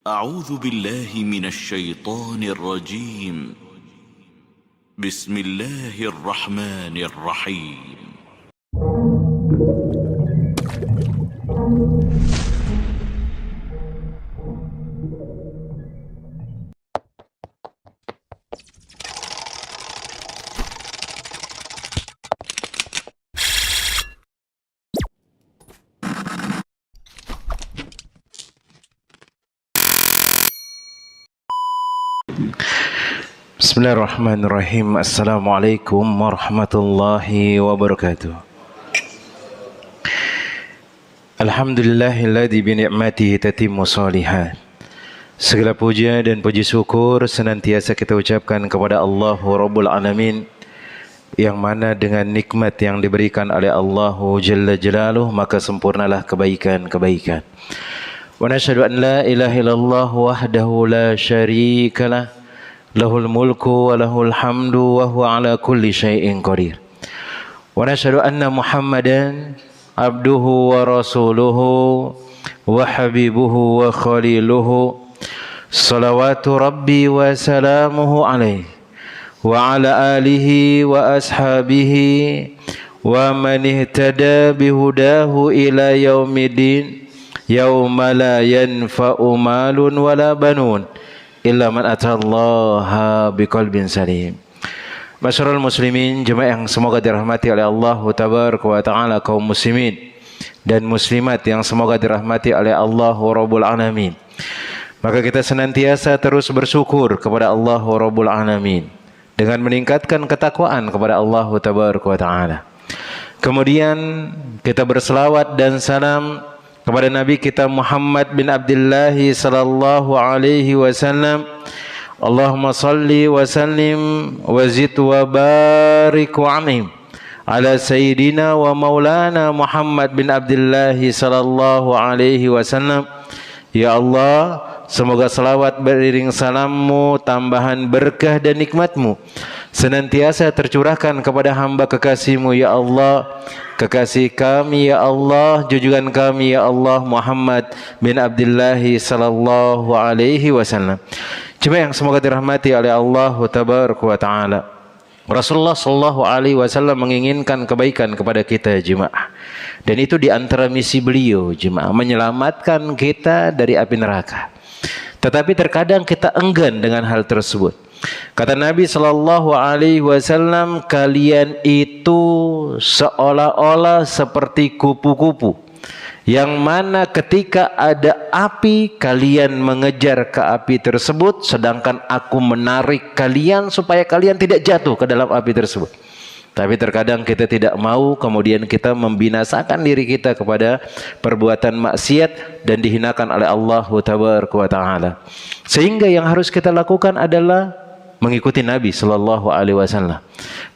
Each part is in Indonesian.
أعوذ بالله من الشيطان الرجيم. بسم الله الرحمن الرحيم. Bismillahirrahmanirrahim. Assalamualaikum warahmatullahi wabarakatuh. Alhamdulillahilladzi bi ni'matihi tatimmu shalihat. Segala puja dan puji syukur senantiasa kita ucapkan kepada Allah Rabbul Alamin, yang mana dengan nikmat yang diberikan oleh Allah Jalla Jalaluh maka sempurnalah kebaikan-kebaikan. Wa nashhadu an la ilaha illallah wahdahu la syarikalah, lahul mulku wa lahul hamdu wa huwa ala kulli syai'in qadir. Wa nashhadu anna Muhammadan abduhu wa rasuluhu wa habibuhu wa khaliluhu, salawatu rabbi wa salamuhu alaihi wa ala alihi wa ashabihi wa man ihtada bihudahu ila yaumiddin, yauma la yanfa'u malun wala banun illa man atallaha biqalbin salim. Masyarul muslimin, jemaah yang semoga dirahmati oleh Allah tabaraka wa taala, kaum muslimin dan muslimat yang semoga dirahmati oleh Allah Rabbul Alamin. Maka kita senantiasa terus bersyukur kepada Allah Rabbul Alamin dengan meningkatkan ketakwaan kepada Allah tabaraka wa taala. Kemudian kita berselawat dan salam kepada Nabi kita Muhammad bin Abdullah sallallahu alaihi wasallam. Allahumma salli wa sallim wa zid wa barik wa an'im ala sayyidina wa maulana Muhammad bin Abdullah sallallahu alaihi wasallam. Ya Allah, semoga salawat beriring salammu, tambahan berkah dan nikmatmu senantiasa tercurahkan kepada hamba kekasihmu ya Allah, kekasih kami ya Allah, junjungan kami ya Allah, Muhammad bin Abdullah sallallahu alaihi wasallam. Jemaah yang semoga dirahmati oleh Allah tabaraka wa taala. Rasulullah sallallahu alaihi wasallam menginginkan kebaikan kepada kita jemaah. Dan itu di antara misi beliau jemaah, menyelamatkan kita dari api neraka. Tetapi terkadang kita enggan dengan hal tersebut. Kata Nabi sallallahu alaihi wasallam, kalian itu seolah-olah seperti kupu-kupu yang mana ketika ada api kalian mengejar ke api tersebut, sedangkan aku menarik kalian supaya kalian tidak jatuh ke dalam api tersebut. Tapi terkadang kita tidak mau, kemudian kita membinasakan diri kita kepada perbuatan maksiat dan dihinakan oleh Allah tabaraka wa taala. Sehingga yang harus kita lakukan adalah mengikuti Nabi sallallahu alaihi wasallam,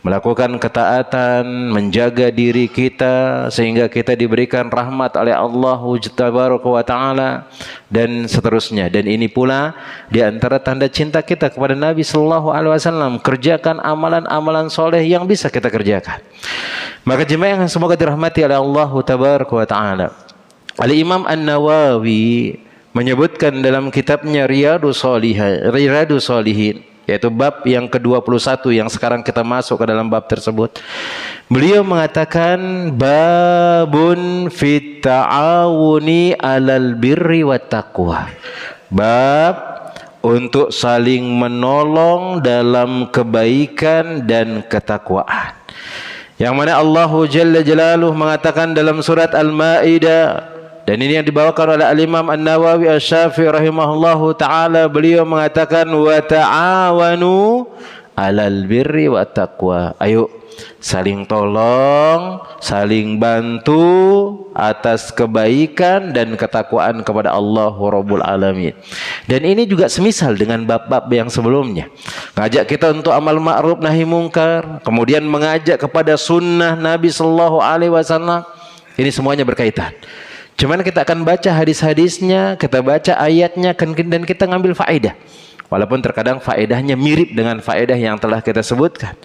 melakukan ketaatan, menjaga diri kita sehingga kita diberikan rahmat oleh Allah tabaraka wa taala dan seterusnya. Dan ini pula di antara tanda cinta kita kepada Nabi sallallahu alaihi wasallam, kerjakan amalan-amalan soleh yang bisa kita kerjakan. Maka jemaah yang semoga dirahmati oleh Allah tabaraka wa taala, Al-Imam An-Nawawi menyebutkan dalam kitabnya Riyadhus Shalihin, yaitu bab yang ke-21 yang sekarang kita masuk ke dalam bab tersebut. Beliau mengatakan babun fit ta'awuni alal birri wat taqwa. Bab untuk saling menolong dalam kebaikan dan ketakwaan. Yang mana Allah Jalla Jalaluh mengatakan dalam surat Al-Maidah, dan ini yang dibawakan oleh Al-Imam An-Nawawi Asy-Syafi'i rahimahullahu ta'ala, beliau mengatakan wa ta'awanu alal birri wa taqwa. Ayo saling tolong, saling bantu atas kebaikan dan ketakwaan kepada Allah Rabbul Alamin. Dan ini juga semisal dengan bab-bab yang sebelumnya, ngajak kita untuk amal ma'ruf nahi mungkar, kemudian mengajak kepada sunnah Nabi sallallahu alaihi wasallam. Ini semuanya berkaitan. Cuman kita akan baca hadis-hadisnya, kita baca ayatnya, dan kita ngambil faedah. Walaupun terkadang faedahnya mirip dengan faedah yang telah kita sebutkan.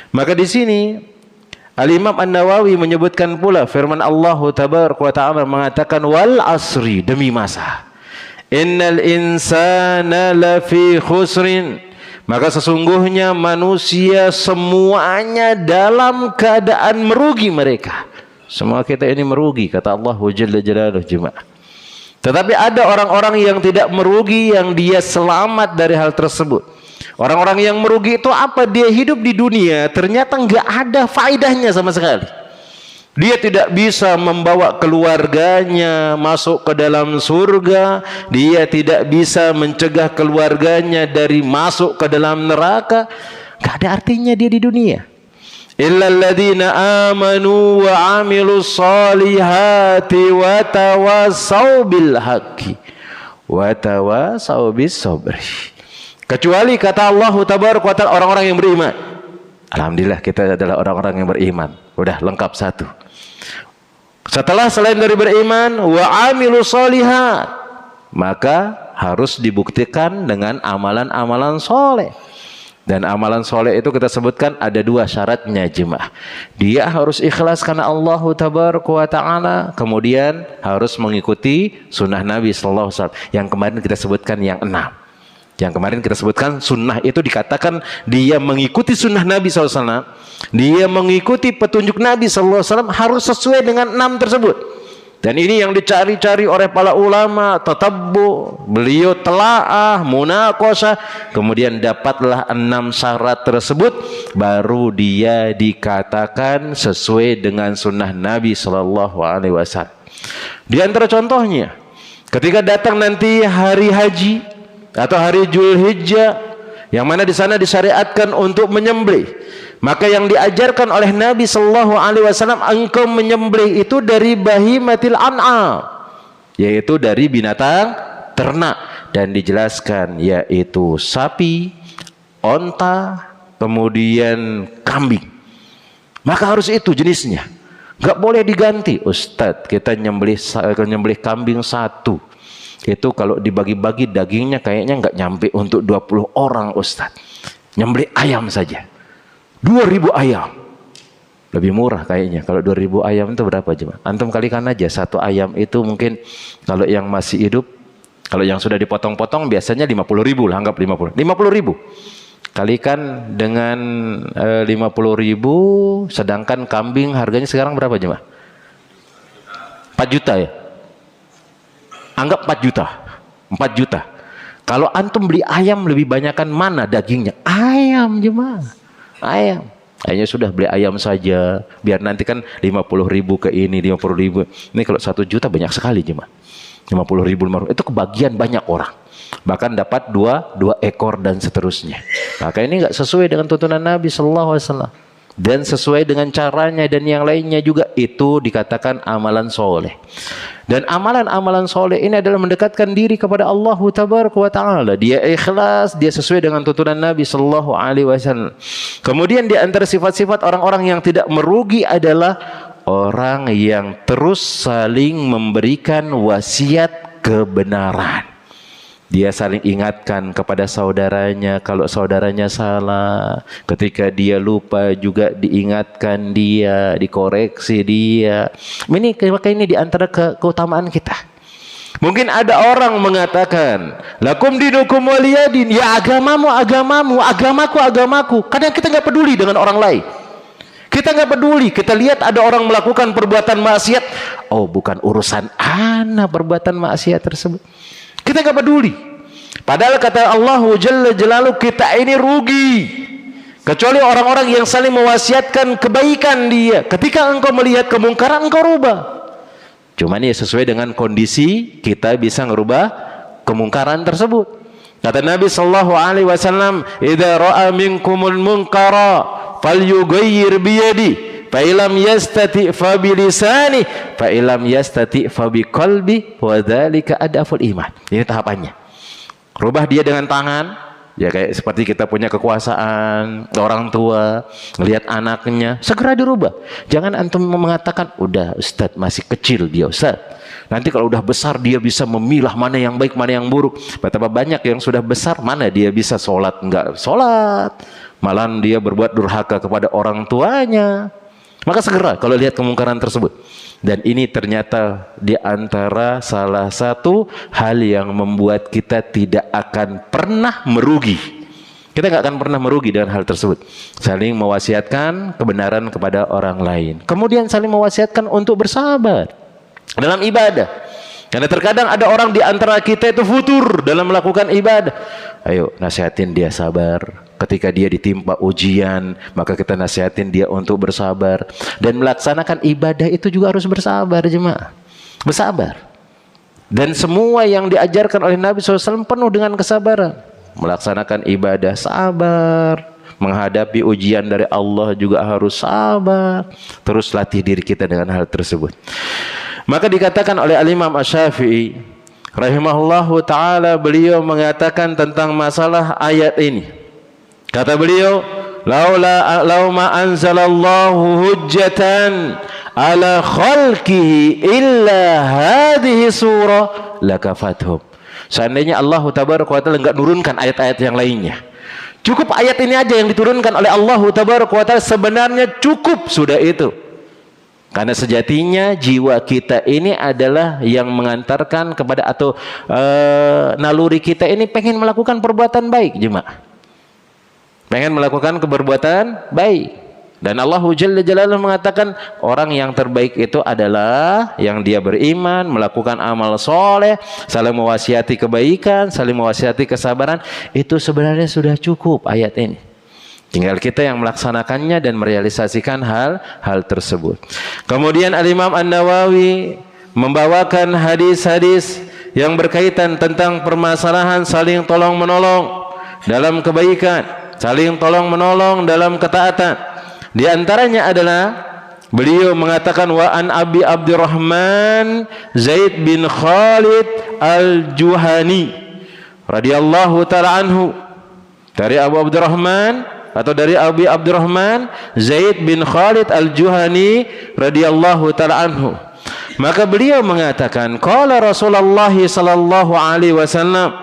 Maka di sini Al-Imam An-Nawawi menyebutkan pula firman Allah tabaraka wa ta'ala mengatakan wal asri, demi masa. Innal insana lafi khusrin. Maka sesungguhnya manusia semuanya dalam keadaan merugi mereka. Semua kita ini merugi, kata Allah Jalla Jalaluhu jemaah. Tetapi ada orang-orang yang tidak merugi, yang dia selamat dari hal tersebut. Orang-orang yang merugi itu apa? Dia hidup di dunia, ternyata nggak ada faedahnya sama sekali. Dia tidak bisa membawa keluarganya masuk ke dalam surga. Dia tidak bisa mencegah keluarganya dari masuk ke dalam neraka. Gak ada artinya dia di dunia. Illal ladzina amanu wa amilus solihati wa tawassaw bil haqqi wa tawassaw bis sabri. Kecuali kata Allah tabaraka wa taala orang-orang yang beriman. Alhamdulillah kita adalah orang-orang yang beriman. Udah lengkap satu. Setelah selain dari beriman wa amilu sholihat, maka harus dibuktikan dengan amalan-amalan soleh. Dan amalan soleh itu kita sebutkan ada dua syaratnya jemaah. Dia harus ikhlas karena Allah tabaraka wa ta'ala, kemudian harus mengikuti sunnah Nabi sallallahu alaihi wasallam. Yang kemarin kita sebutkan yang 6. Yang kemarin kita sebutkan sunnah itu dikatakan dia mengikuti sunnah Nabi SAW. Dia mengikuti petunjuk Nabi SAW harus sesuai dengan 6 tersebut. Dan ini yang dicari-cari oleh para ulama, tatabbu, beliau telaah, munaqashah, kemudian dapatlah 6 syarat tersebut, baru dia dikatakan sesuai dengan sunnah Nabi SAW. Di antara contohnya, ketika datang nanti hari haji atau hari Dzulhijjah, yang mana di sana disyariatkan untuk menyembelih, maka yang diajarkan oleh Nabi sallallahu alaihi wasallam, engkau menyembelih itu dari bahimatil an'am, yaitu dari binatang ternak, dan dijelaskan yaitu sapi, onta, kemudian kambing. Maka harus itu jenisnya, nggak boleh diganti. Ustadz, kita nyembelih kambing satu, itu kalau dibagi-bagi dagingnya kayaknya nggak nyampe untuk 20 orang Ustadz. Nyembelih ayam saja 2000 ayam, lebih murah kayaknya. Kalau 2000 ayam itu berapa jemaah? Antum kalikan aja, satu ayam itu mungkin kalau yang masih hidup, kalau yang sudah dipotong-potong biasanya 50.000 lah, anggap 50.000 kalikan dengan 50.000, sedangkan kambing harganya sekarang berapa jemaah? 4 juta ya, anggap 4 juta. 4 juta. Kalau antum beli ayam lebih banyakkan mana dagingnya? Ayam jemaah, ayam. Kayaknya sudah beli ayam saja, biar nanti kan 50.000 ke ini, 50.000. Ini kalau 1 juta banyak sekali jemaah. 50.000 itu kebagian banyak orang. Bahkan dapat dua ekor dan seterusnya. Maka ini enggak sesuai dengan tuntunan Nabi sallallahu alaihi wasallam. Dan sesuai dengan caranya dan yang lainnya juga, itu dikatakan amalan soleh. Dan amalan-amalan soleh ini adalah mendekatkan diri kepada Allah tabaraka wa ta'ala. Dia ikhlas, dia sesuai dengan tuntunan Nabi sallallahu alaihi wasallam. Kemudian di antara sifat-sifat orang-orang yang tidak merugi adalah orang yang terus saling memberikan wasiat kebenaran. Dia saling ingatkan kepada saudaranya kalau saudaranya salah. Ketika dia lupa juga diingatkan dia, dikoreksi dia. Maka ini diantara keutamaan kita. Mungkin ada orang mengatakan, lakum dinukum waliyadin, ya agamamu, agamamu, agamaku, agamaku. Kadang kita nggak peduli dengan orang lain. Kita nggak peduli. Kita lihat ada orang melakukan perbuatan maksiat, oh bukan urusan ana perbuatan maksiat tersebut. Kita nggak peduli. Padahal kata Allah Jalla Jalaluhu, kita ini rugi. Kecuali orang-orang yang saling mewasiatkan kebaikan dia. Ketika engkau melihat kemungkaran, engkau rubah. Cuman ya sesuai dengan kondisi kita bisa ngerubah kemungkaran tersebut. Kata Nabi sallallahu alaihi wasallam, "Idza ra'a minkumul munkara falyughayyir biyadi." Fa ilam yastati fa bilisani, fa ilam yastati fa biqalbi, wa dzalika adaful iman. Ini tahapannya. Rubah dia dengan tangan, ya kayak seperti kita punya kekuasaan, orang tua melihat anaknya, segera dirubah. Jangan antum mengatakan, udah Ustadz masih kecil dia Ustadz, nanti kalau udah besar dia bisa memilah mana yang baik, mana yang buruk. Betapa banyak yang sudah besar, mana dia bisa sholat, enggak sholat, malah dia berbuat durhaka kepada orang tuanya. Maka segera kalau lihat kemungkaran tersebut, Dan ini ternyata di antara salah satu hal yang membuat kita tidak akan pernah merugi. Kita nggak akan pernah merugi dengan hal tersebut. Saling mewasiatkan kebenaran kepada orang lain. Kemudian saling mewasiatkan untuk bersabar dalam ibadah. Karena terkadang ada orang di antara kita itu futur dalam melakukan ibadah. Ayo nasihatin dia sabar. Ketika dia ditimpa ujian, maka kita nasihatin dia untuk bersabar. Dan melaksanakan ibadah itu juga harus bersabar, jemaah. Bersabar. Dan semua yang diajarkan oleh Nabi SAW penuh dengan kesabaran. Melaksanakan ibadah sabar. Menghadapi ujian dari Allah juga harus sabar. Terus latih diri kita dengan hal tersebut. Maka dikatakan oleh Al-Imam Asy-Syafi'i rahimahullahu ta'ala, beliau mengatakan tentang masalah ayat ini. Kata beliau, lauma anzalallahu hujjatan ala khalqihi illa hadhihi surah lakafathum. Seandainya Allah tabaraka wa taala enggak nurunkan ayat-ayat yang lainnya, cukup ayat ini aja yang diturunkan oleh Allah tabaraka wa taala, sebenarnya cukup sudah itu. Karena sejatinya jiwa kita ini adalah yang mengantarkan kepada atau naluri kita ini pengen melakukan perbuatan baik, jemaah. Pengen melakukan keperbuatan baik. Dan Allah Jalla Jalaluhu mengatakan orang yang terbaik itu adalah yang dia beriman, melakukan amal soleh, saling mewasiati kebaikan, saling mewasiati kesabaran. Itu sebenarnya sudah cukup ayat ini. Tinggal kita yang melaksanakannya dan merealisasikan hal tersebut. Kemudian Al-Imam An-Nawawi membawakan hadis-hadis yang berkaitan tentang permasalahan saling tolong menolong dalam kebaikan, saling tolong menolong dalam ketaatan. Di antaranya adalah beliau mengatakan wa an Abi Abdurrahman Zaid bin Khalid Al-Juhani radhiyallahu taala anhu, dari Abu Abdurrahman atau dari Abi Abdurrahman Zaid bin Khalid Al-Juhani radhiyallahu taala anhu. Maka beliau mengatakan qala Rasulullah sallallahu alaihi wasallam,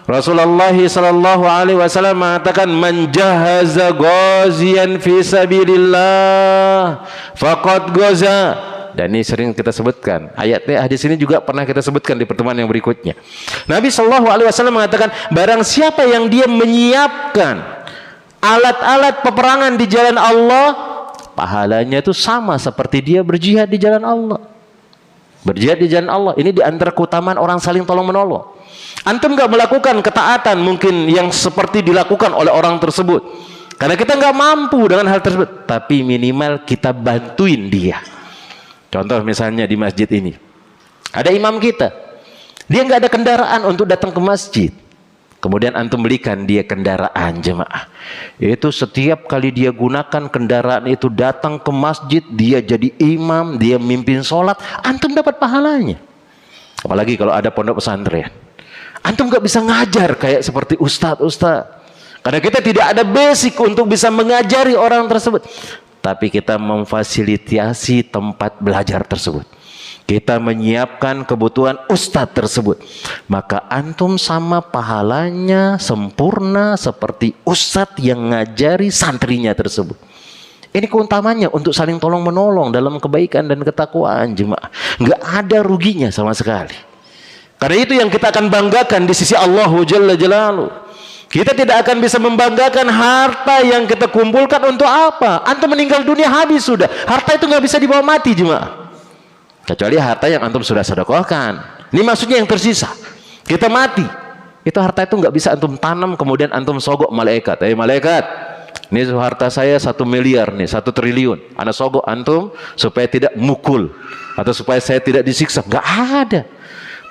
Rasulullah sallallahu alaihi wasallam mengatakan man jahaza ghaziyan fi sabilillah faqad ghaza. Dan ini sering kita sebutkan. Ayatnya hadis ini juga pernah kita sebutkan di pertemuan yang berikutnya. Nabi sallallahu alaihi wasallam mengatakan barang siapa yang dia menyiapkan alat-alat peperangan di jalan Allah, pahalanya itu sama seperti dia berjihad di jalan Allah. Berjihad di jalan Allah. Ini di antara keutamaan orang saling tolong menolong. Antum nggak melakukan ketaatan mungkin yang seperti dilakukan oleh orang tersebut, karena kita nggak mampu dengan hal tersebut, tapi minimal kita bantuin dia. Contoh misalnya di masjid ini ada imam kita, dia nggak ada kendaraan untuk datang ke masjid. Kemudian antum belikan dia kendaraan, jemaah. Itu setiap kali dia gunakan kendaraan itu datang ke masjid, dia jadi imam, dia mimpin sholat, antum dapat pahalanya. Apalagi kalau ada pondok pesantren, antum gak bisa ngajar kayak seperti ustadz. Karena kita tidak ada basic untuk bisa mengajari orang tersebut. Tapi kita memfasilitasi tempat belajar tersebut. Kita menyiapkan kebutuhan ustadz tersebut. Maka antum sama pahalanya sempurna seperti ustadz yang ngajari santrinya tersebut. Ini keutamaannya untuk saling tolong menolong dalam kebaikan dan ketakwaan, jemaah. Nggak ada ruginya sama sekali. Karena itu yang kita akan banggakan di sisi Allah Jalla Jalaluhu. Kita tidak akan bisa membanggakan harta yang kita kumpulkan untuk apa? Antum meninggal dunia habis sudah. Harta itu nggak bisa dibawa mati, jemaah. Kecuali harta yang antum sudah sedekahkan. Ini maksudnya yang tersisa. Kita mati. Itu harta itu nggak bisa antum tanam kemudian antum sogok malaikat. Malaikat, ini harta saya 1 miliar nih, 1 triliun. Ana sogok antum supaya tidak mukul atau supaya saya tidak disiksa. Nggak ada.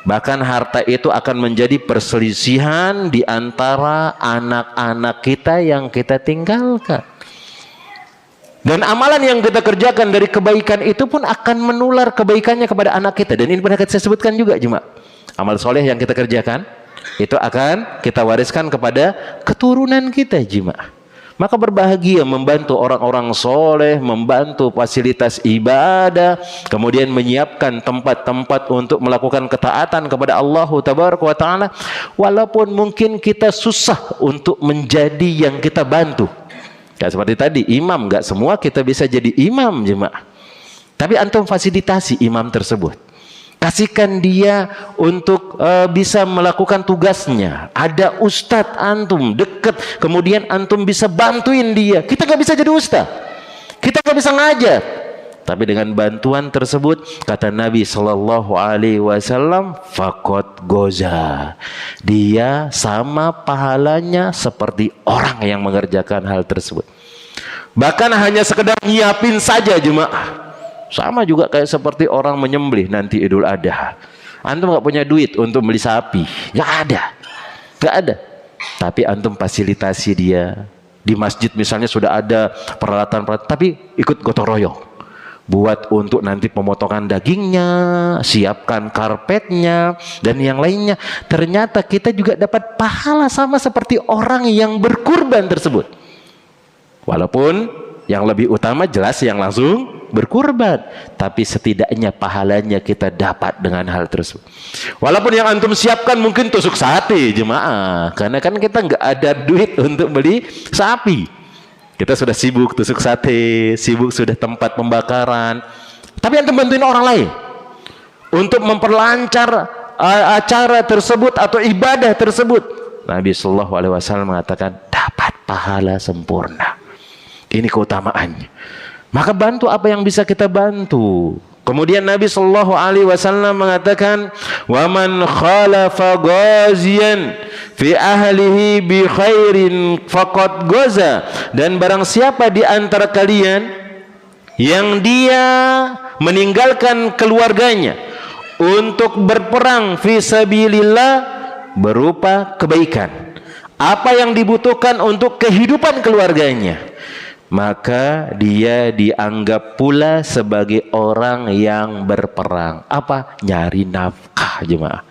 Bahkan harta itu akan menjadi perselisihan di antara anak-anak kita yang kita tinggalkan. Dan amalan yang kita kerjakan dari kebaikan itu pun akan menular kebaikannya kepada anak kita. Dan ini pernah saya sebutkan juga, jemaah. Amal soleh yang kita kerjakan itu akan kita wariskan kepada keturunan kita, jemaah. Maka berbahagia membantu orang-orang soleh, membantu fasilitas ibadah, kemudian menyiapkan tempat-tempat untuk melakukan ketaatan kepada Allah Tabaraka wa Ta'ala. Walaupun mungkin kita susah untuk menjadi yang kita bantu. Ya, seperti tadi, imam, nggak semua kita bisa jadi imam, jemaah. Tapi antum fasilitasi imam tersebut. Kasihkan dia untuk bisa melakukan tugasnya. Ada ustadz antum deket, kemudian antum bisa bantuin dia. Kita nggak bisa jadi ustadz, kita nggak bisa ngajar, tapi dengan bantuan tersebut, kata Nabi Shallallahu Alaihi Wasallam, fakot goza, dia sama pahalanya seperti orang yang mengerjakan hal tersebut. Bahkan hanya sekedar nyiapin saja jemaah, sama juga kayak seperti orang menyembelih nanti Idul Adha. Antum nggak punya duit untuk beli sapi, nggak ada. Tapi antum fasilitasi dia. Di masjid misalnya sudah ada peralatan, tapi ikut gotong royong. Buat untuk nanti pemotongan dagingnya, siapkan karpetnya, dan yang lainnya. Ternyata kita juga dapat pahala sama seperti orang yang berkurban tersebut. Walaupun yang lebih utama jelas yang langsung berkurban, tapi setidaknya pahalanya kita dapat dengan hal tersebut. Walaupun yang antum siapkan mungkin tusuk sate jemaah, karena kan kita nggak ada duit untuk beli sapi. Kita sudah sibuk tusuk sate, sibuk sudah tempat pembakaran, tapi antum bantuin orang lain untuk memperlancar acara tersebut atau ibadah tersebut. Nabi Shallallahu Alaihi Wasallam mengatakan dapat pahala sempurna. Ini keutamaannya. Maka bantu apa yang bisa kita bantu. Kemudian Nabi Shallallahu Alaihi Wasallam mengatakan, wa man khalafa ghaziyan fi ahlihi bi khairin faqad ghaza, dan barang siapa di antara kalian yang dia meninggalkan keluarganya untuk berperang fi sabilillah berupa kebaikan, apa yang dibutuhkan untuk kehidupan keluarganya, maka dia dianggap pula sebagai orang yang berperang. Apa? Nyari nafkah jemaah.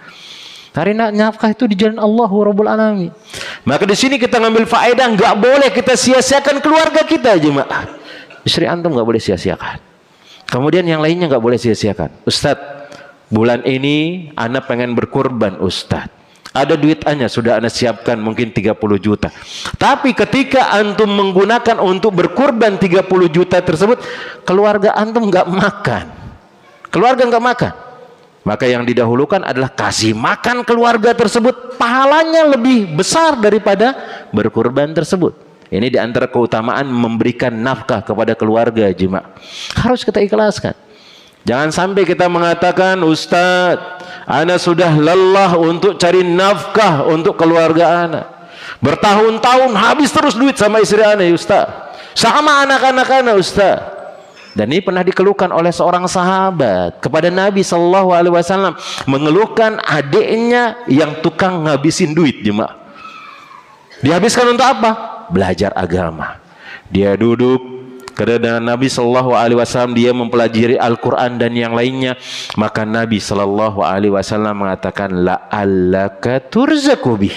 Nyari nafkah itu di jalan Allah Rabbul Alamin. Maka di sini kita ngambil faedah, nggak boleh kita sia-siakan keluarga kita jemaah. Istri antum nggak boleh sia-siakan. Kemudian yang lainnya nggak boleh sia-siakan. Ustadz, bulan ini anak pengen berkurban Ustadz. Ada duitnya sudah anda siapkan mungkin 30 juta. Tapi ketika antum menggunakan untuk berkurban 30 juta tersebut, keluarga antum nggak makan. Keluarga nggak makan. Maka yang didahulukan adalah kasih makan keluarga tersebut. Pahalanya lebih besar daripada berkurban tersebut. Ini diantara keutamaan memberikan nafkah kepada keluarga jemaah. Harus kita ikhlaskan. Jangan sampai kita mengatakan, Ustadz, ana sudah lelah untuk cari nafkah untuk keluarga ana. Bertahun-tahun habis terus duit sama istri ana ya Ustadz. Sama anak-anak ana Ustadz. Dan ini pernah dikeluhkan oleh seorang sahabat kepada Nabi Shallallahu Alaihi Wasallam, mengeluhkan adiknya yang tukang ngabisin duit jemaah. Dihabiskan untuk apa? Belajar agama. Dia duduk karena Nabi Shallallahu Alaihi Wasallam dia mempelajari Al-Quran dan yang lainnya. Maka Nabi Shallallahu Alaihi Wasallam mengatakan, la'allaka turzaku bih.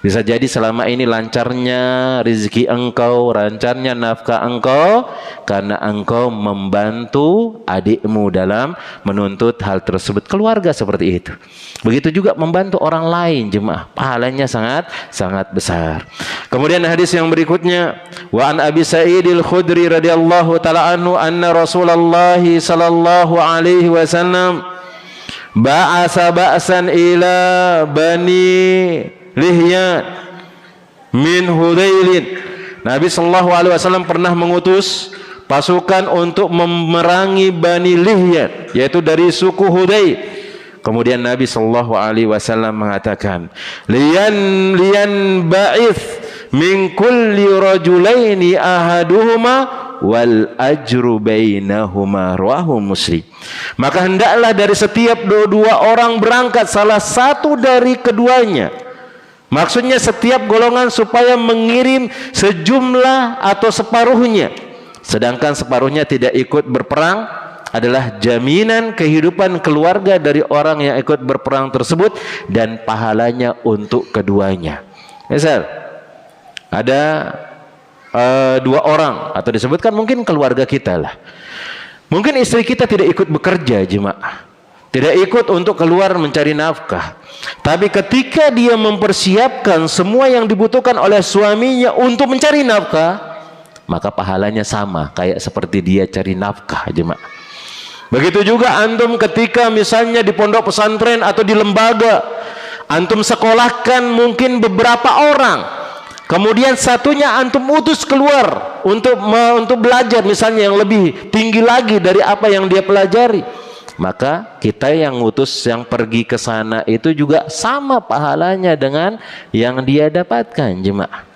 Bisa jadi selama ini lancarnya rezeki engkau, lancarnya nafkah engkau, karena engkau membantu adikmu dalam menuntut hal tersebut. Keluarga seperti itu. Begitu juga membantu orang lain jemaah, pahalanya sangat besar. Kemudian hadis yang berikutnya, wa an Abi Sa'idil Khudri radhiyallahu taala anhu anna Rasulullah sallallahu alaihi wasallam ba'asa ba'san ila bani Lihyan min Hudailin. Nabi sallallahu alaihi wasallam pernah mengutus pasukan untuk memerangi Bani Lihyan, yaitu dari suku Hudail. Kemudian Nabi sallallahu alaihi wasallam mengatakan, liyan ba'ith min kulli rajulaini ahaduhuma wal ajru bainahuma, rawahu Muslim. Maka hendaklah dari setiap dua orang berangkat salah satu dari keduanya. Maksudnya setiap golongan supaya mengirim sejumlah atau separuhnya, sedangkan separuhnya tidak ikut berperang, adalah jaminan kehidupan keluarga dari orang yang ikut berperang tersebut dan pahalanya untuk keduanya. Misal ada dua orang, atau disebutkan mungkin keluarga kita lah, mungkin istri kita tidak ikut bekerja jemaah, tidak ikut untuk keluar mencari nafkah, tapi ketika dia mempersiapkan semua yang dibutuhkan oleh suaminya untuk mencari nafkah, maka pahalanya sama kayak seperti dia cari nafkah jemaah. Begitu juga antum ketika misalnya di pondok pesantren atau di lembaga, antum sekolahkan mungkin beberapa orang, kemudian satunya antum utus keluar untuk belajar misalnya yang lebih tinggi lagi dari apa yang dia pelajari, maka kita yang utus yang pergi ke sana itu juga sama pahalanya dengan yang dia dapatkan, jemaah.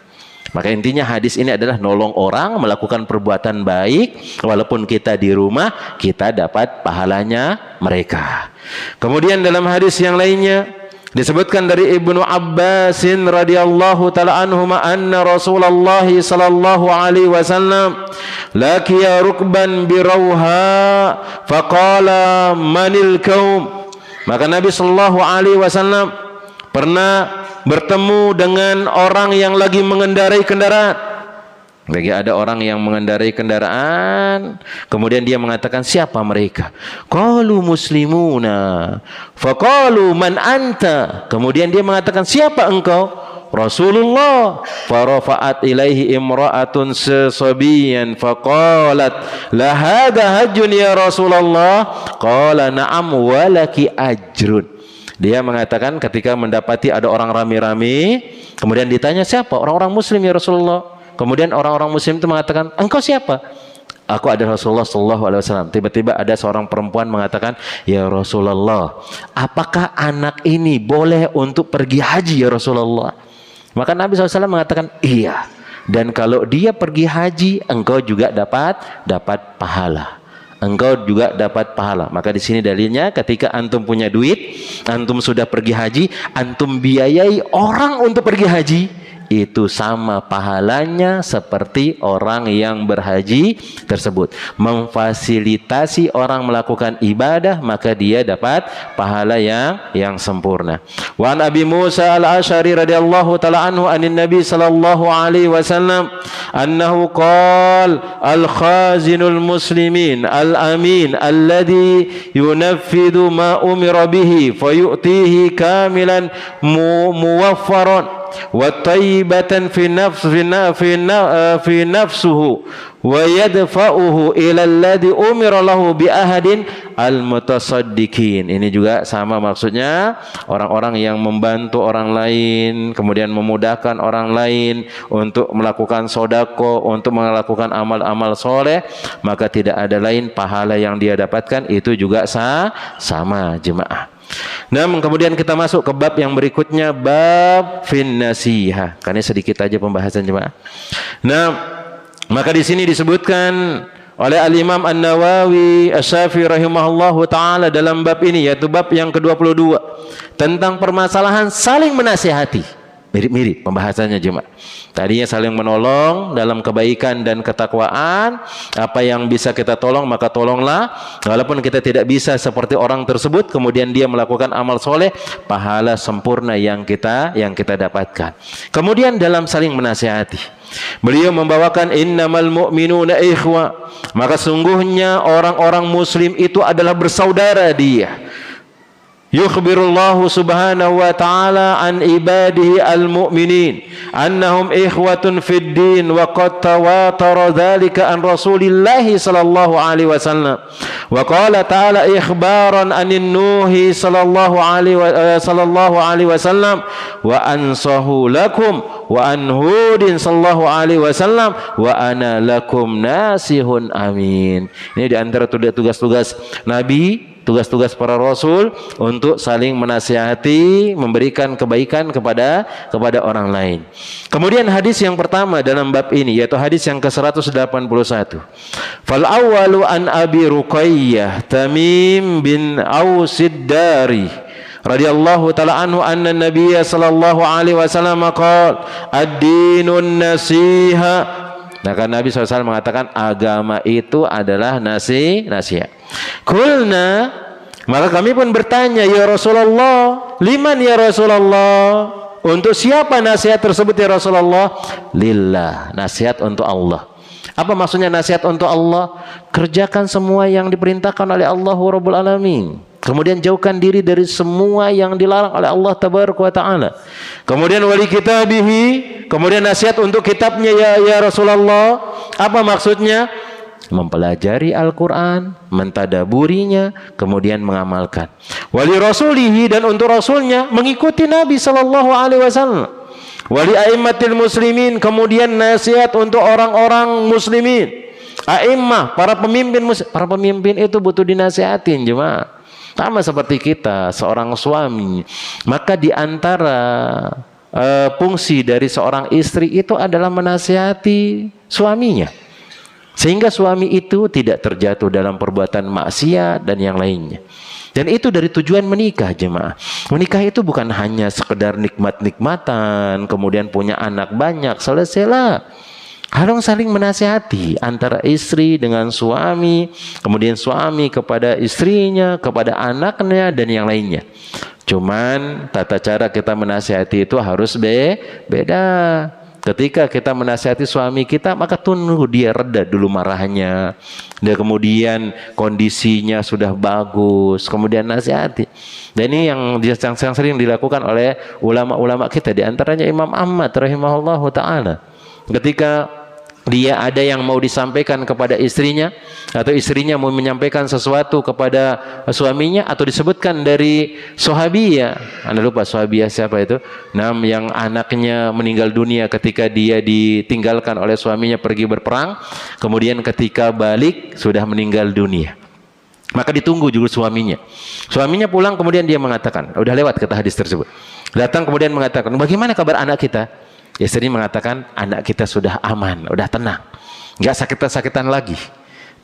Maka intinya hadis ini adalah nolong orang melakukan perbuatan baik, walaupun kita di rumah kita dapat pahalanya mereka. Kemudian dalam hadis yang lainnya disebutkan dari Ibnu Abbasin radhiyallahu taala anhuma anna Rasulullah sallallahu alaihi wasallam laqiya rukban bi Rawha faqala manil qaum. Maka Nabi sallallahu alaihi wasallam pernah bertemu dengan orang yang lagi mengendarai kendaraan. Lagi ada orang yang mengendarai kendaraan, kemudian dia mengatakan, siapa mereka? Qalu muslimuna. Faqalu man anta. Kemudian dia mengatakan, siapa engkau? Rasulullah. Farafa'at ilaihi imra'atun sabiyan faqalat la hadha hajjun ya Rasulullah. Qala na'am walaki ajrun. Dia mengatakan ketika mendapati ada orang rame-rame, kemudian ditanya, siapa? Orang-orang muslim ya Rasulullah. Kemudian orang-orang muslim itu mengatakan, engkau siapa? Aku adalah Rasulullah sallallahu alaihi wasallam. Tiba-tiba ada seorang perempuan mengatakan, ya Rasulullah, apakah anak ini boleh untuk pergi haji ya Rasulullah? Maka Nabi SAW mengatakan, iya. Dan kalau dia pergi haji, engkau juga dapat pahala. Engkau juga dapat pahala. Maka di sini dalilnya, ketika antum punya duit, antum sudah pergi haji, antum biayai orang untuk pergi haji, itu sama pahalanya seperti orang yang berhaji tersebut. Memfasilitasi orang melakukan ibadah, maka dia dapat pahala yang sempurna. Wa an Abi Musa al-Asy'ari radhiyallahu ta'ala anhu anin Nabi sallallahu alaihi wasallam annahu qala al-khazinul muslimin al-amin alladhi yunaffidu ma umira bihi fayu'tihi kamilan muwaffaran wa tayyibatan fi nafsuhu wa yadfa'uhu ila alladhi umira lahu bi ahadin al-mutasaddiqin. Ini juga sama maksudnya, orang-orang yang membantu orang lain, kemudian memudahkan orang lain untuk melakukan sedekah, untuk melakukan amal-amal soleh, maka tidak ada lain pahala yang dia dapatkan, itu juga sama, jemaah. Nah, kemudian kita masuk ke bab yang berikutnya, bab fin nasihah. Karena sedikit aja pembahasan, jemaah. Nah, maka di sini disebutkan oleh Al-Imam An-Nawawi Asy-Syafi'i rahimahullahu taala dalam bab ini, yaitu bab yang ke-22 tentang permasalahan saling menasihati. Mirip-mirip pembahasannya, jemaah. Tadinya saling menolong dalam kebaikan dan ketakwaan. Apa yang bisa kita tolong maka tolonglah, walaupun kita tidak bisa seperti orang tersebut, kemudian dia melakukan amal soleh, pahala sempurna yang kita dapatkan. Kemudian dalam saling menasihati, beliau membawakan innamal mu'minuna ikhwa, maka sungguhnya orang-orang muslim itu adalah bersaudara dia. Yukhbirullahu subhanahu wa ta'ala an ibadihi al-mu'minin annahum ikhwatun fid din wa qad tawatara dhalika an rasulillahi sallallahu alaihi wasallam wa qala ta'ala ikhbaran anin nuhi sallallahu alaihi wasallam wa ansahu lakum wa an hudin sallallahu alaihi wasallam wa ana lakum nasihun amin. Ini di antara tugas-tugas Nabi, tugas-tugas para rasul untuk saling menasihati, memberikan kebaikan kepada orang lain. Kemudian hadis yang pertama dalam bab ini, yaitu hadis yang ke-181. Fal awwalu an Abi Ruqayyah Tamim bin Ausid Dari radhiyallahu ta'ala anhu anna Nabiyya sallallahu alaihi wasallam qala ad-dinun nasiha. Maka Nabi SAW mengatakan agama itu adalah nasihat. Kulna, maka kami pun bertanya, ya Rasulullah, liman ya Rasulullah? Untuk siapa nasihat tersebut ya Rasulullah? Lillah, nasihat untuk Allah. Apa maksudnya nasihat untuk Allah? Kerjakan semua yang diperintahkan oleh Allah Rabbul Alamin. Kemudian jauhkan diri dari semua yang dilarang oleh Allah Tabaraka wa Ta'ala. Kemudian wali kitabihi, kemudian nasihat untuk kitabnya ya Rasulullah. Apa maksudnya? mempelajari Al-Quran, mentadaburinya, kemudian mengamalkan. Wali rasulihi, dan untuk rasulnya mengikuti Nabi sallallahu alaihi wasallam. Wali a'immatil muslimin, kemudian nasihat untuk orang-orang muslimin. A'immah, para pemimpin itu butuh dinasihatin jemaah. Sama seperti kita, seorang suami. Maka di antara fungsi dari seorang istri itu adalah menasihati suaminya, sehingga suami itu tidak terjatuh dalam perbuatan maksiat dan yang lainnya. Dan itu dari tujuan menikah jemaah. Menikah itu bukan hanya sekedar nikmat-nikmatan, kemudian punya anak banyak, selesailah. Harus saling menasihati antara istri dengan suami, kemudian suami kepada istrinya, kepada anaknya, dan yang lainnya. Cuman tata cara kita menasihati itu harus beda. Ketika kita menasihati suami kita, maka tunggu dia reda dulu marahnya. Dan kemudian kondisinya sudah bagus, kemudian nasihati. Dan ini yang sering dilakukan oleh ulama-ulama kita, di antaranya Imam Ahmad rahimahullahu ta'ala. Ketika dia ada yang mau disampaikan kepada istrinya, atau istrinya mau menyampaikan sesuatu kepada suaminya, atau disebutkan dari sahabiyah, Anda lupa sahabiyah siapa itu? Yang anaknya meninggal dunia ketika dia ditinggalkan oleh suaminya pergi berperang, kemudian ketika balik sudah meninggal dunia. Maka ditunggu juga suaminya. Suaminya pulang, kemudian dia mengatakan, udah lewat kata hadis tersebut. Datang kemudian mengatakan, bagaimana kabar anak kita? Istri mengatakan, anak kita sudah aman, udah tenang, nggak sakit-sakitan lagi.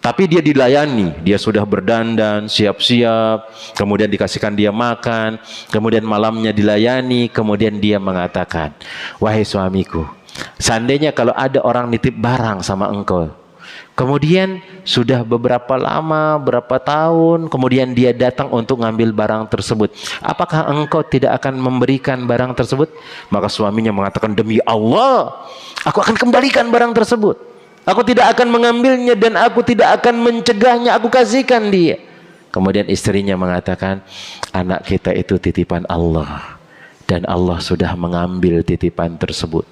Tapi dia dilayani, dia sudah berdandan, siap-siap, kemudian dikasihkan dia makan, kemudian malamnya dilayani, kemudian dia mengatakan, wahai suamiku, seandainya kalau ada orang nitip barang sama engkau, kemudian sudah beberapa lama, berapa tahun, kemudian dia datang untuk ngambil barang tersebut, apakah engkau tidak akan memberikan barang tersebut? Maka suaminya mengatakan, demi Allah, aku akan kembalikan barang tersebut. Aku tidak akan mengambilnya dan aku tidak akan mencegahnya, aku kasihkan dia. Kemudian istrinya mengatakan, anak kita itu titipan Allah, dan Allah sudah mengambil titipan tersebut.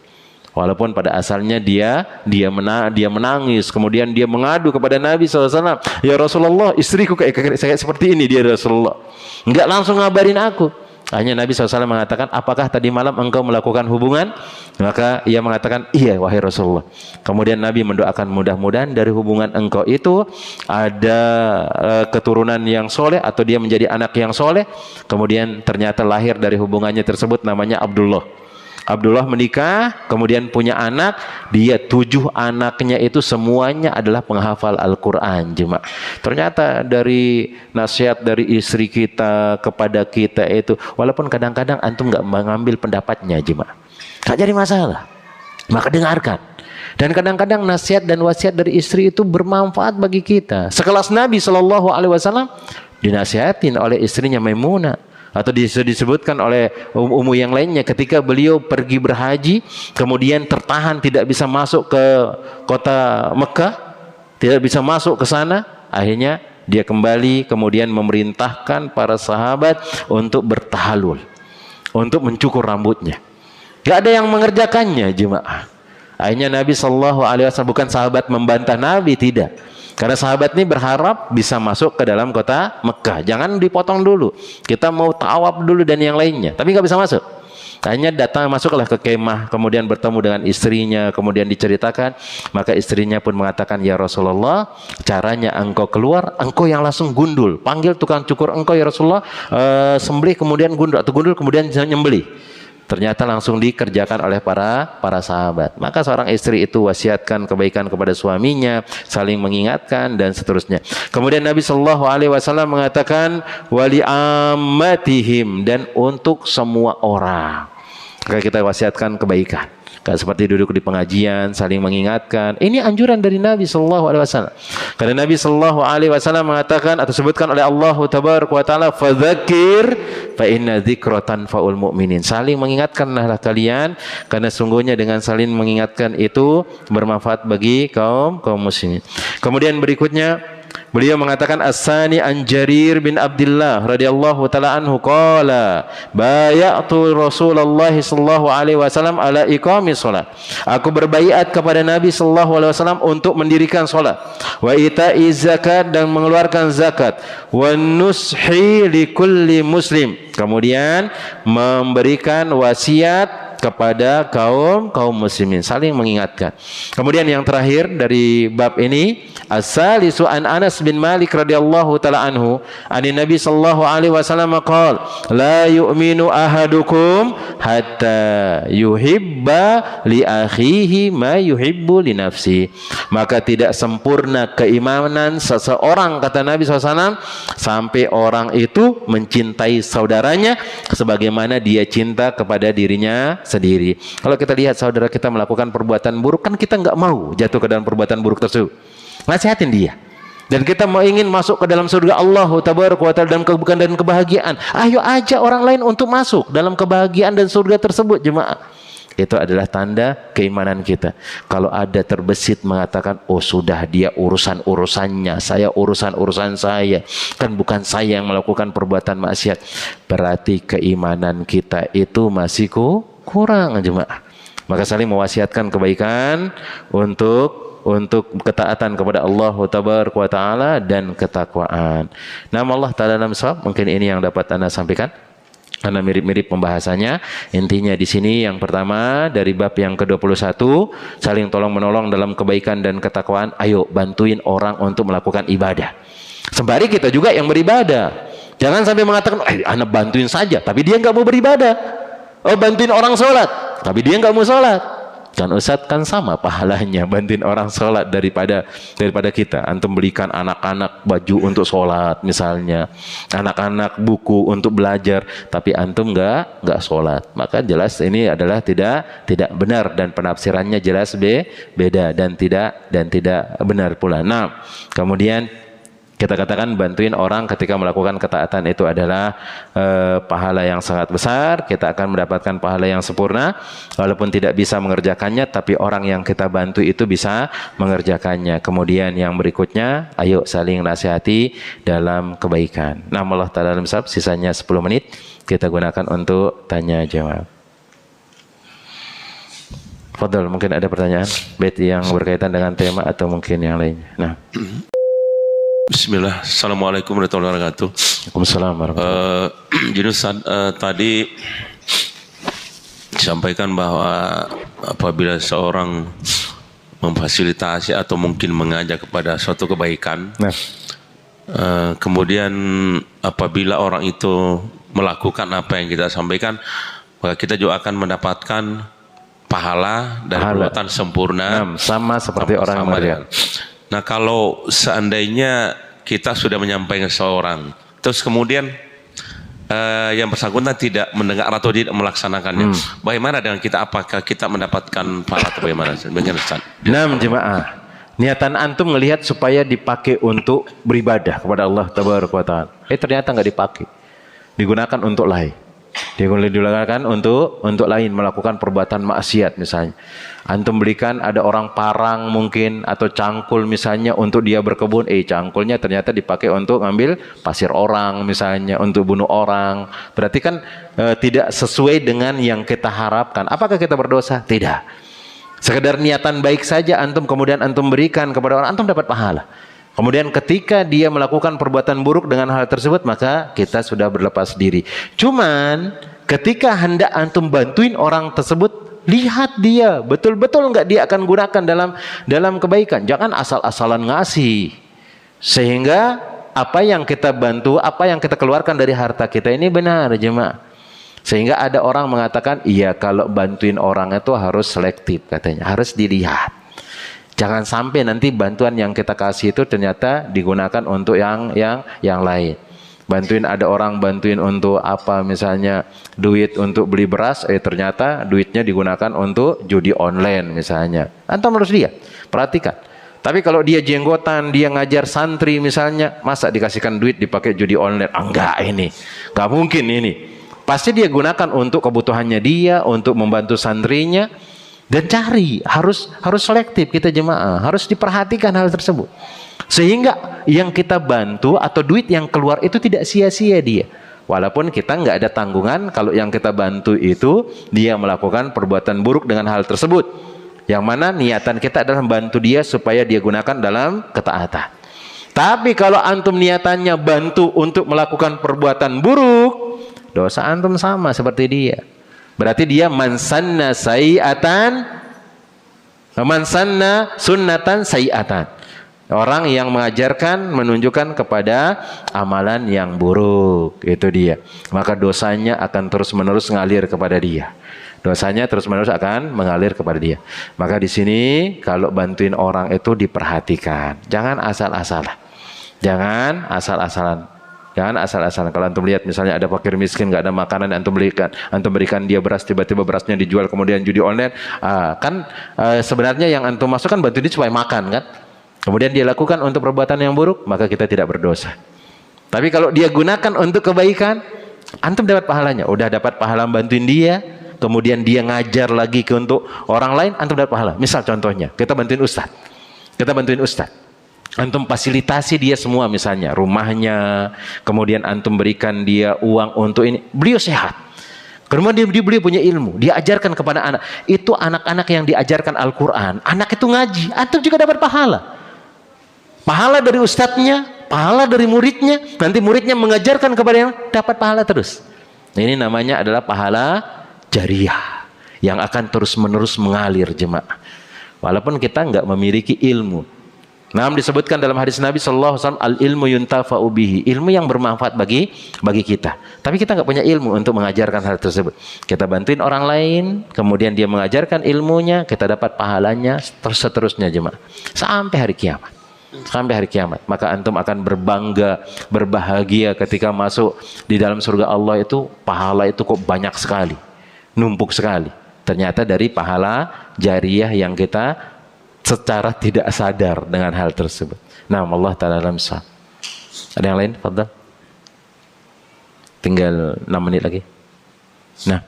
Walaupun pada asalnya dia menangis, kemudian dia mengadu kepada Nabi SAW, ya Rasulullah, istriku kayak seperti ini, dia Rasulullah. Enggak langsung ngabarin aku. Hanya Nabi SAW mengatakan, apakah tadi malam engkau melakukan hubungan? Maka ia mengatakan, iya wahai Rasulullah. Kemudian Nabi mendoakan, mudah-mudahan dari hubungan engkau itu ada keturunan yang soleh, atau dia menjadi anak yang soleh. Kemudian ternyata lahir dari hubungannya tersebut namanya Abdullah. Abdullah menikah, kemudian punya anak. Dia 7 anaknya itu semuanya adalah penghafal Al-Quran jemaah. Ternyata dari nasihat dari istri kita kepada kita itu, walaupun kadang-kadang antum nggak mengambil pendapatnya jemaah, nggak jadi masalah, maka dengarkan. Dan kadang-kadang nasihat dan wasiat dari istri itu bermanfaat bagi kita. Sekelas Nabi SAW dinasihatin oleh istrinya Maimunah, atau disebutkan oleh ummu yang lainnya, ketika beliau pergi berhaji, kemudian tertahan tidak bisa masuk ke kota Mekah, tidak bisa masuk ke sana, akhirnya dia kembali, kemudian memerintahkan para sahabat untuk bertahalul, untuk mencukur rambutnya. Gak ada yang mengerjakannya jemaah. Akhirnya Nabi SAW, bukan sahabat membantah Nabi, tidak. Karena sahabat ini berharap bisa masuk ke dalam kota Mekah. Jangan dipotong dulu, kita mau tawaf dulu dan yang lainnya, tapi nggak bisa masuk. Hanya datang, masuklah ke kemah, kemudian bertemu dengan istrinya, kemudian diceritakan. Maka istrinya pun mengatakan, ya Rasulullah, caranya engkau keluar, engkau yang langsung gundul, panggil tukang cukur engkau ya Rasulullah, sembelih kemudian gundul, atau gundul kemudian nyembelih. Ternyata langsung dikerjakan oleh para sahabat. Maka seorang istri itu wasiatkan kebaikan kepada suaminya, saling mengingatkan dan seterusnya. Kemudian Nabi SAW mengatakan, wali ammatihim, dan untuk semua orang. Maka kita wasiatkan kebaikan. Kayak seperti duduk di pengajian, saling mengingatkan. Ini anjuran dari Nabi SAW. Karena Nabi SAW mengatakan, atau sebutkan oleh Allah Tabaraka wa Ta'ala, fadzakir fa inna dzikra tanfa'ul mu'minin. Saling mengingatkanlah kalian, karena sungguhnya dengan saling mengingatkan itu bermanfaat bagi kaum muslimin. Kemudian berikutnya, beliau mengatakan As-Sani an Jarir bin Abdullah radhiyallahu taala anhu qala bay'atu Rasulullah sallallahu alaihi wasallam ala iqamis salat. Aku berbaiat kepada Nabi sallallahu alaihi wasallam untuk mendirikan salat, wa ita'iz zakat dan mengeluarkan zakat, wa nushi likulli muslim. Kemudian memberikan wasiat kepada kaum muslimin, saling mengingatkan. Kemudian yang terakhir dari bab ini, as-salisu an Anas bin Malik radhiyallahu taala anhu, ani Nabi sallallahu alaihi wasallam qala la yu'minu ahadukum hatta yuhibba li akhihi ma yuhibbu li nafsi. Maka tidak sempurna keimanan seseorang, kata Nabi SAW, sampai orang itu mencintai saudaranya sebagaimana dia cinta kepada dirinya sendiri. Kalau kita lihat saudara kita melakukan perbuatan buruk, kan kita nggak mau jatuh ke dalam perbuatan buruk tersebut. Nasihatin dia. Dan kita mau ingin masuk ke dalam surga Allah tabaraka wa taala dalam kebukaan dan kebahagiaan. Ayo ajak orang lain untuk masuk dalam kebahagiaan dan surga tersebut, jemaah. Itu adalah tanda keimanan kita. Kalau ada terbesit mengatakan, oh sudah dia urusan-urusannya, saya urusan-urusan saya, kan bukan saya yang melakukan perbuatan maksiat, berarti keimanan kita itu masih kurang, jemaah. Maka saling mewasiatkan kebaikan untuk ketaatan kepada Allah tabaraka wa taala dan ketakwaan. Nama Allah taala dalam sahab, mungkin ini yang dapat Anda sampaikan. Karena mirip-mirip pembahasannya. Intinya di sini yang pertama dari bab yang ke-21, saling tolong-menolong dalam kebaikan dan ketakwaan. Ayo bantuin orang untuk melakukan ibadah. Sembari kita juga yang beribadah. Jangan sampai mengatakan, anak bantuin saja, tapi dia nggak mau beribadah. Oh, bantuin orang sholat, tapi dia nggak mau sholat. Kan Ustadz kan sama pahalanya bantuin orang sholat daripada kita. Antum belikan anak-anak baju untuk sholat misalnya, anak-anak buku untuk belajar, tapi antum nggak sholat, maka jelas ini adalah tidak benar dan penafsirannya jelas beda dan tidak benar pula. Nah, kemudian kita katakan bantuin orang ketika melakukan ketaatan itu adalah pahala yang sangat besar. Kita akan mendapatkan pahala yang sempurna walaupun tidak bisa mengerjakannya, tapi orang yang kita bantu itu bisa mengerjakannya. Kemudian yang berikutnya, ayo saling nasihati dalam kebaikan. Nah, Allah Ta'ala dalam sahab, sisanya 10 menit kita gunakan untuk tanya jawab. Fadol, mungkin ada pertanyaan baik yang berkaitan dengan tema atau mungkin yang lainnya. Nah. Bismillah, Assalamualaikum warahmatullahi wabarakatuh. Waalaikumsalam warahmatullahi wabarakatuh. Jadi Ustaz, tadi disampaikan bahwa apabila seorang memfasilitasi atau mungkin mengajak kepada suatu kebaikan, kemudian apabila orang itu melakukan apa yang kita sampaikan, maka kita juga akan mendapatkan pahala dan perbuatan sempurna, sama seperti orang yang mengerjakan. Nah, kalau seandainya kita sudah menyampaikan seseorang, terus kemudian yang bersangkutan tidak mendengar atau tidak melaksanakannya, bagaimana dengan kita? Apakah kita mendapatkan pahala atau bagaimana? Nah, jemaah, niatan antum melihat supaya dipakai untuk beribadah kepada Allah tabaraka wa taala. Ternyata nggak dipakai, digunakan untuk lain. Digunakan untuk lain, melakukan perbuatan maksiat misalnya. Antum belikan ada orang parang mungkin atau cangkul misalnya untuk dia berkebun, cangkulnya ternyata dipakai untuk ngambil pasir orang misalnya, untuk bunuh orang. Berarti kan tidak sesuai dengan yang kita harapkan. Apakah kita berdosa? Tidak. Sekedar niatan baik saja antum kemudian antum berikan kepada orang, antum dapat pahala. Kemudian ketika dia melakukan perbuatan buruk dengan hal tersebut, maka kita sudah berlepas diri. Cuman ketika hendak antum bantuin orang tersebut, lihat dia betul-betul enggak dia akan gunakan dalam kebaikan. Jangan asal-asalan ngasih. Sehingga apa yang kita bantu, apa yang kita keluarkan dari harta kita ini benar, jemaah. Sehingga ada orang mengatakan, iya kalau bantuin orang itu harus selektif katanya, harus dilihat. Jangan sampai nanti bantuan yang kita kasih itu ternyata digunakan untuk yang lain. Bantuin, ada orang bantuin untuk apa misalnya duit untuk beli beras, ternyata duitnya digunakan untuk judi online misalnya. Antum harus lihat, perhatikan. Tapi kalau dia jenggotan, dia ngajar santri misalnya, masa dikasihkan duit dipakai judi online? Enggak, ini enggak mungkin ini. Pasti dia gunakan untuk kebutuhannya dia, untuk membantu santrinya. Dan cari, harus selektif kita jemaah, harus diperhatikan hal tersebut. Sehingga yang kita bantu atau duit yang keluar itu tidak sia-sia dia. Walaupun kita nggak ada tanggungan kalau yang kita bantu itu dia melakukan perbuatan buruk dengan hal tersebut. Yang mana niatan kita adalah membantu dia supaya dia gunakan dalam ketaatan. Tapi kalau antum niatannya bantu untuk melakukan perbuatan buruk, dosa antum sama seperti dia. Berarti dia mansanna sunnatan sayi'atan. Orang yang mengajarkan, menunjukkan kepada amalan yang buruk, itu dia. Maka dosanya akan terus-menerus mengalir kepada dia. Dosanya terus-menerus akan mengalir kepada dia. Maka di sini kalau bantuin orang itu diperhatikan. Jangan asal-asalan. Jangan asal-asalan. Jangan asal-asalan. Kalau antum lihat misalnya ada fakir miskin nggak ada makanan, antum berikan dia beras, tiba-tiba berasnya dijual kemudian judi online, sebenarnya yang antum masukkan bantu dia supaya makan kan. Kemudian dia lakukan untuk perbuatan yang buruk, maka kita tidak berdosa. Tapi kalau dia gunakan untuk kebaikan, antum dapat pahalanya. Udah dapat pahala bantuin dia, kemudian dia ngajar lagi untuk orang lain, antum dapat pahala. Misal contohnya, kita bantuin ustaz. Antum fasilitasi dia semua misalnya, rumahnya, kemudian antum berikan dia uang untuk ini. Beliau sehat. Kemudian beliau punya ilmu, dia ajarkan kepada anak. Itu anak-anak yang diajarkan Al-Quran. Anak itu ngaji, antum juga dapat pahala. Pahala dari ustadznya, pahala dari muridnya, nanti muridnya mengajarkan kepada yang dapat pahala terus. Ini namanya adalah pahala jariyah yang akan terus-menerus mengalir jemaah. Walaupun kita nggak memiliki ilmu. Namun disebutkan dalam hadis Nabi SAW, al-ilmu yuntafa'u bihi, ilmu yang bermanfaat bagi kita. Tapi kita nggak punya ilmu untuk mengajarkan hal tersebut. Kita bantuin orang lain, kemudian dia mengajarkan ilmunya, kita dapat pahalanya seterusnya jemaah sampai hari kiamat. Sampai hari kiamat. Maka antum akan berbangga, berbahagia ketika masuk di dalam surga Allah itu. Pahala itu kok banyak sekali, numpuk sekali. Ternyata dari pahala jariyah yang kita secara tidak sadar dengan hal tersebut. Nah, Allah Ta'ala alam sah. Ada yang lain? Fadhal. Tinggal 6 menit lagi. Nah,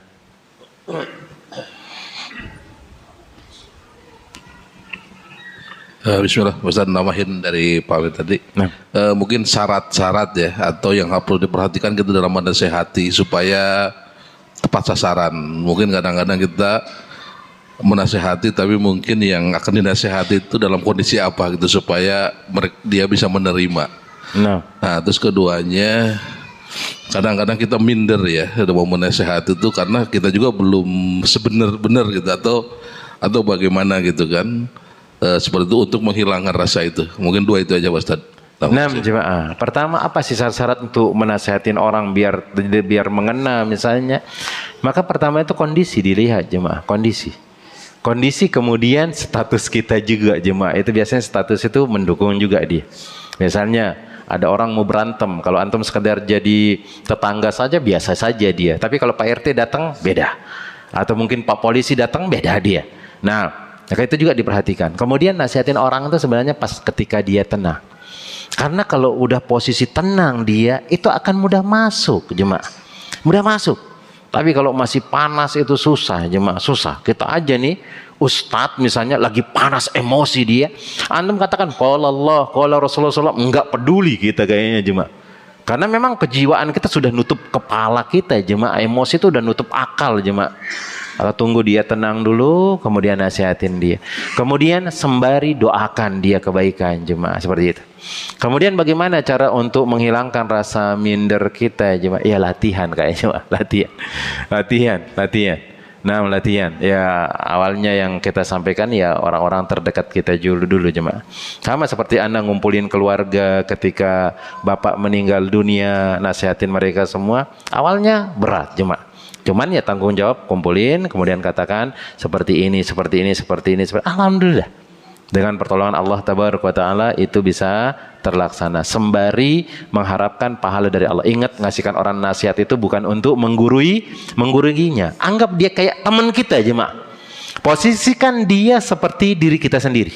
Bismillah, Ustaz namahin dari Pak Amin tadi. Nah. Mungkin syarat-syarat ya, atau yang perlu diperhatikan kita dalam menasehati supaya tepat sasaran. Mungkin kadang-kadang kita menasehati, tapi mungkin yang akan dinasehati itu dalam kondisi apa gitu supaya dia bisa menerima. Nah, terus keduanya, kadang-kadang kita minder ya dalam menasehati itu karena kita juga belum sebenar-benar gitu atau bagaimana gitu kan. Seperti itu untuk menghilangkan rasa itu. Mungkin 2 itu aja Ustaz. Nah, jemaah. Pertama, apa sih syarat-syarat untuk menasehatin orang biar mengena misalnya? Maka pertama itu kondisi dilihat jemaah, kondisi kemudian status kita juga jemaah. Itu biasanya status itu mendukung juga dia. Misalnya ada orang mau berantem, kalau antum sekedar jadi tetangga saja biasa saja dia. Tapi kalau Pak RT datang beda. Atau mungkin Pak Polisi datang beda dia. Nah, maka itu juga diperhatikan. Kemudian nasihatin orang itu sebenarnya pas ketika dia tenang. Karena kalau udah posisi tenang dia, itu akan mudah masuk jemaah. Mudah masuk. Tapi kalau masih panas itu susah jemaah, susah. Kita aja nih, Ustadz misalnya lagi panas emosi dia. Antum katakan, qala Allah, qala Rasulullah SAW, enggak peduli kita kayaknya jemaah. Karena memang kejiwaan kita sudah nutup kepala kita jemaah. Emosi itu udah nutup akal jemaah. Kalau tunggu dia tenang dulu, kemudian nasihatin dia. Kemudian sembari doakan dia kebaikan jemaah, seperti itu. Kemudian bagaimana cara untuk menghilangkan rasa minder kita jemaah? Ya latihan kayaknya, latihan. Nah, latihan. Ya awalnya yang kita sampaikan ya orang-orang terdekat kita dulu jemaah. Sama seperti Anda ngumpulin keluarga ketika bapak meninggal dunia, nasihatin mereka semua. Awalnya berat jemaah. Cuman ya tanggung jawab, kumpulin, kemudian katakan seperti ini. Alhamdulillah. Dengan pertolongan Allah Tabaraka wa Ta'ala itu bisa terlaksana. Sembari mengharapkan pahala dari Allah. Ingat, ngasihkan orang nasihat itu bukan untuk mengguruinya. Anggap dia kayak teman kita jemaah. Posisikan dia seperti diri kita sendiri.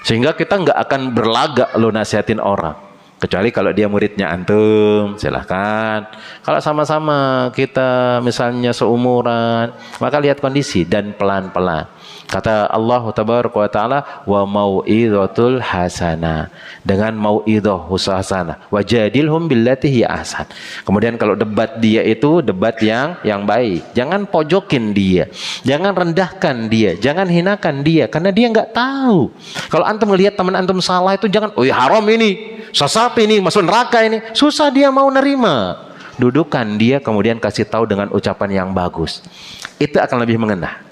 Sehingga kita nggak akan berlagak lo nasihatin orang. Kecuali kalau dia muridnya antum, silahkan. Kalau sama-sama kita misalnya seumuran, maka lihat kondisi dan pelan-pelan. Kata Allah Tabaraka wa Ta'ala, wa mau'izatul hasanah, dengan mau'izah hasanah, wajadilhum billati hiya ahsan. Kemudian kalau debat dia itu debat yang baik. Jangan pojokin dia, jangan rendahkan dia, jangan hinakan dia, karena dia nggak tahu. Kalau antum melihat teman antum salah itu jangan, oh ya haram ini, sesat ini, masuk neraka ini. Susah dia mau nerima. Dudukan dia, kemudian kasih tahu dengan ucapan yang bagus. Itu akan lebih mengena.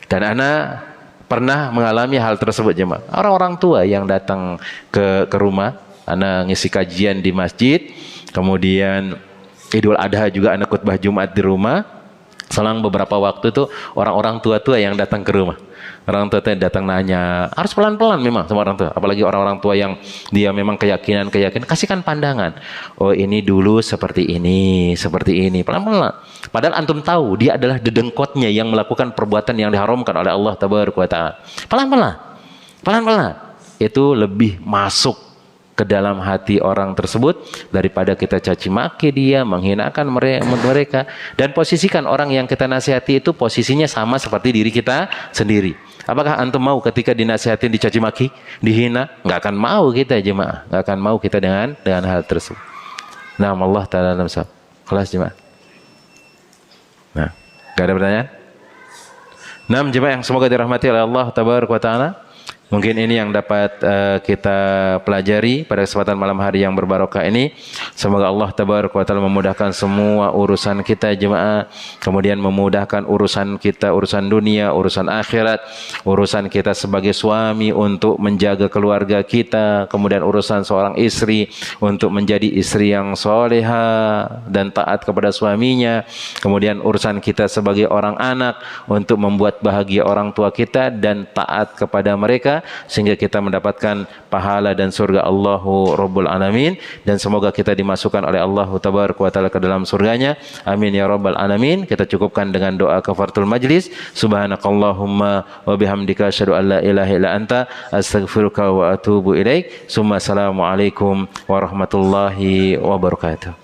Dan ana pernah mengalami hal tersebut jemaah. Orang-orang tua yang datang ke rumah, ana ngisi kajian di masjid, kemudian Idul Adha juga ana khutbah Jumat di rumah. Selang beberapa waktu itu orang-orang tua-tua yang datang ke rumah. Orang tua datang nanya, harus pelan-pelan memang sama orang tua. Apalagi orang-orang tua yang dia memang keyakinan, kasihkan pandangan. Oh ini dulu seperti ini, pelan-pelan. Padahal antum tahu dia adalah dedengkotnya yang melakukan perbuatan yang diharamkan oleh Allah Tabaraka wa Ta'ala. Pelan-pelan. Itu lebih masuk ke dalam hati orang tersebut daripada kita caci maki dia, menghinakan mereka. Dan posisikan orang yang kita nasihati itu posisinya sama seperti diri kita sendiri. Apakah antum mau ketika dinasihatin dicaci maki, dihina? Nggak akan mau kita jemaah, nggak akan mau kita dengan hal tersebut. Nah, Allah Ta'ala namsab. Kelas jemaah. Nah, nggak ada pertanyaan? Nah, jemaah yang semoga dirahmati oleh Allah Tabaraka wa Ta'ala. Mungkin ini yang dapat kita pelajari pada kesempatan malam hari yang berbarokah ini. Semoga Allah Tabaraka wa Ta'ala memudahkan semua urusan kita jemaah. Kemudian memudahkan urusan kita, urusan dunia, urusan akhirat. Urusan kita sebagai suami untuk menjaga keluarga kita. Kemudian urusan seorang istri untuk menjadi istri yang soleha dan taat kepada suaminya. Kemudian urusan kita sebagai orang anak untuk membuat bahagia orang tua kita dan taat kepada mereka, sehingga kita mendapatkan pahala dan surga Allahu Rabbul Alamin. Dan semoga kita dimasukkan oleh Allah Tabaraka wa Ta'ala ke dalam surganya. Amin ya Rabbal Alamin. Kita cukupkan dengan doa kafaratul majlis. Subhanakallahumma wa bihamdika asyhadu an la ilaha illa anta astaghfiruka wa atubu ilaik. Summa assalamualaikum warahmatullahi wabarakatuh.